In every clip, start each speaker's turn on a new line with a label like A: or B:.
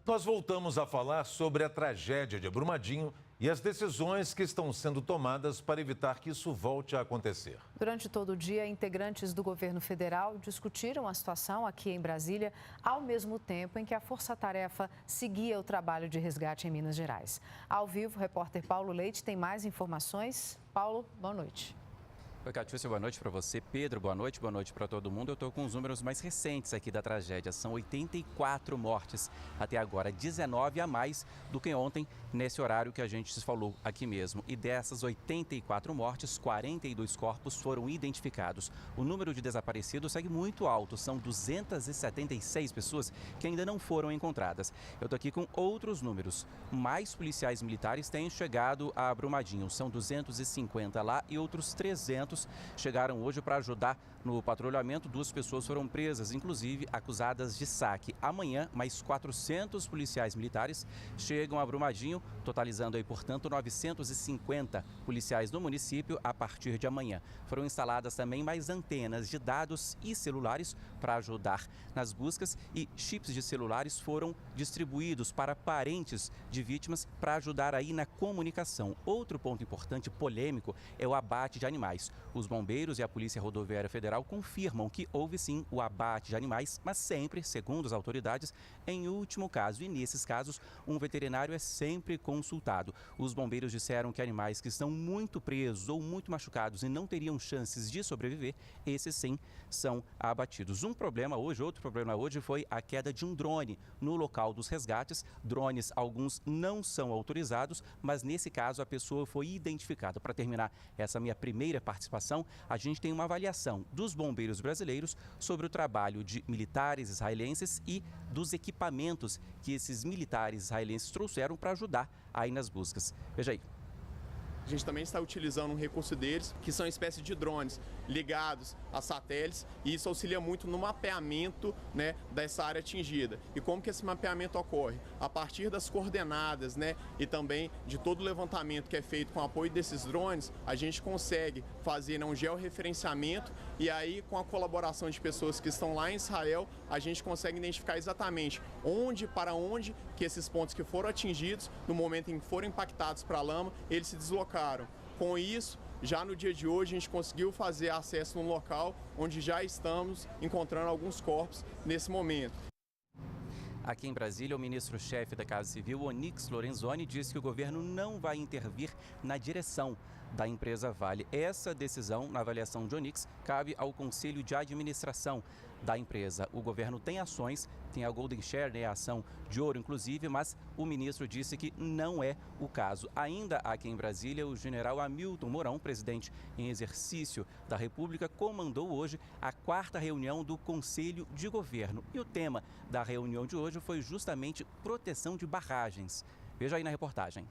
A: Nós voltamos a falar sobre a tragédia de Brumadinho e as decisões que estão sendo tomadas para evitar que isso volte a acontecer.
B: Durante todo o dia, integrantes do governo federal discutiram a situação aqui em Brasília, ao mesmo tempo em que a Força-Tarefa seguia o trabalho de resgate em Minas Gerais. Ao vivo, o repórter Paulo Leite tem mais informações. Paulo, boa noite.
C: Oi, Catiúcia, boa noite para você. Pedro, boa noite para todo mundo. Eu estou com os números mais recentes aqui da tragédia. São 84 mortes até agora, 19 a mais do que ontem, nesse horário que a gente se falou aqui mesmo. E dessas 84 mortes, 42 corpos foram identificados. O número de desaparecidos segue muito alto, são 276 pessoas que ainda não foram encontradas. Eu estou aqui com outros números. Mais policiais militares têm chegado a Brumadinho, são 250 lá e outros 300 chegaram hoje para ajudar no patrulhamento. 2 pessoas foram presas, inclusive acusadas de saque. Amanhã, mais 400 policiais militares chegam a Brumadinho, totalizando aí, portanto, 950 policiais no município a partir de amanhã. Foram instaladas também mais antenas de dados e celulares para ajudar nas buscas e chips de celulares foram distribuídos para parentes de vítimas para ajudar aí na comunicação. Outro ponto importante, polêmico, é o abate de animais. Os bombeiros e a Polícia Rodoviária Federal confirmam que houve sim o abate de animais, mas sempre, segundo as autoridades, em último caso. E nesses casos, um veterinário é sempre consultado. Os bombeiros disseram que animais que estão muito presos ou muito machucados e não teriam chances de sobreviver, esses sim são abatidos. Outro problema hoje foi a queda de um drone no local dos resgates. Drones, alguns não são autorizados, mas nesse caso a pessoa foi identificada. Para terminar essa minha primeira participação, a gente tem uma avaliação dos bombeiros brasileiros sobre o trabalho de militares israelenses e dos equipamentos que esses militares israelenses trouxeram para ajudar aí nas buscas. Veja aí.
D: A gente também está utilizando um recurso deles, que são espécies de drones ligados a satélites, e isso auxilia muito no mapeamento, né, dessa área atingida. E como que esse mapeamento ocorre? A partir das coordenadas, né, e também de todo o levantamento que é feito com o apoio desses drones, a gente consegue fazer, né, um georreferenciamento, e aí com a colaboração de pessoas que estão lá em Israel, a gente consegue identificar exatamente para onde que esses pontos que foram atingidos, no momento em que foram impactados para a lama, eles se deslocaram. Com isso, já no dia de hoje, a gente conseguiu fazer acesso num local onde já estamos encontrando alguns corpos nesse momento.
C: Aqui em Brasília, o ministro-chefe da Casa Civil, Onyx Lorenzoni, disse que o governo não vai intervir na direção da empresa Vale. Essa decisão, na avaliação de Onyx, cabe ao Conselho de Administração da empresa. O governo tem ações, tem a Golden Share, né, a ação de ouro, inclusive, mas o ministro disse que não é o caso. Ainda aqui em Brasília, o general Hamilton Mourão, presidente em exercício da República, comandou hoje a 4ª reunião do Conselho de Governo. E o tema da reunião de hoje foi justamente proteção de barragens. Veja aí na reportagem.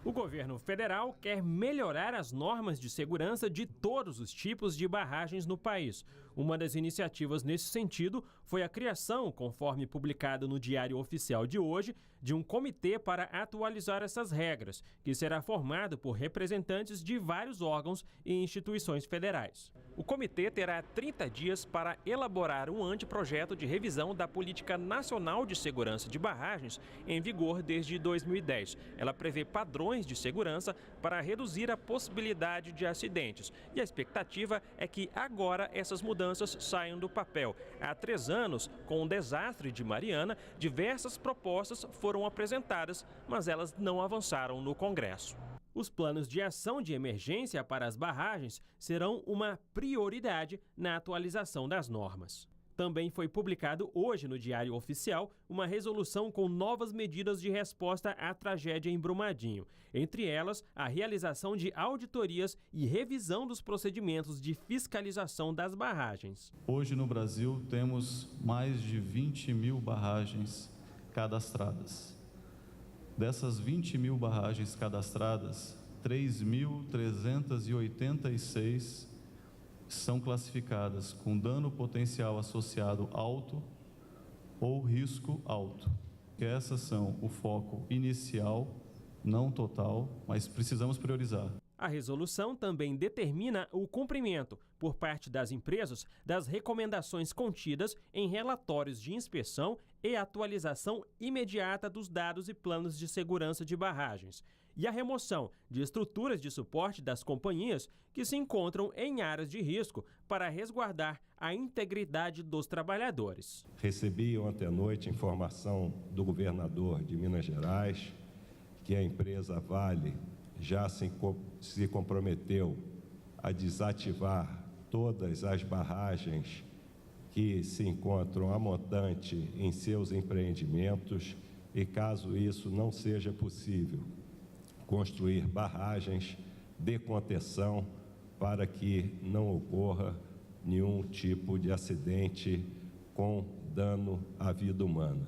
E: O governo federal quer melhorar as normas de segurança de todos os tipos de barragens no país. Uma das iniciativas nesse sentido foi a criação, conforme publicado no Diário Oficial de hoje, de um comitê para atualizar essas regras, que será formado por representantes de vários órgãos e instituições federais. O comitê terá 30 dias para elaborar um anteprojeto de revisão da Política Nacional de Segurança de Barragens, em vigor desde 2010. Ela prevê padrões de segurança para reduzir a possibilidade de acidentes. E a expectativa é que agora essas mudanças saiam do papel. Há 3 anos, com o desastre de Mariana, diversas propostas foram apresentadas, mas elas não avançaram no Congresso. Os planos de ação de emergência para as barragens serão uma prioridade na atualização das normas. Também foi publicado hoje no Diário Oficial uma resolução com novas medidas de resposta à tragédia em Brumadinho. Entre elas, a realização de auditorias e revisão dos procedimentos de fiscalização das barragens.
F: Hoje no Brasil temos mais de 20 mil barragens cadastradas. Dessas 20 mil barragens cadastradas, 3.386 são classificadas com dano potencial associado alto ou risco alto. Essas são o foco inicial, não total, mas precisamos priorizar.
E: A resolução também determina o cumprimento, por parte das empresas, das recomendações contidas em relatórios de inspeção e atualização imediata dos dados e planos de segurança de barragens, e a remoção de estruturas de suporte das companhias que se encontram em áreas de risco para resguardar a integridade dos trabalhadores.
G: Recebi ontem à noite informação do governador de Minas Gerais que a empresa Vale já se comprometeu a desativar todas as barragens que se encontram a montante em seus empreendimentos e, caso isso não seja possível, construir barragens de contenção para que não ocorra nenhum tipo de acidente com dano à vida humana.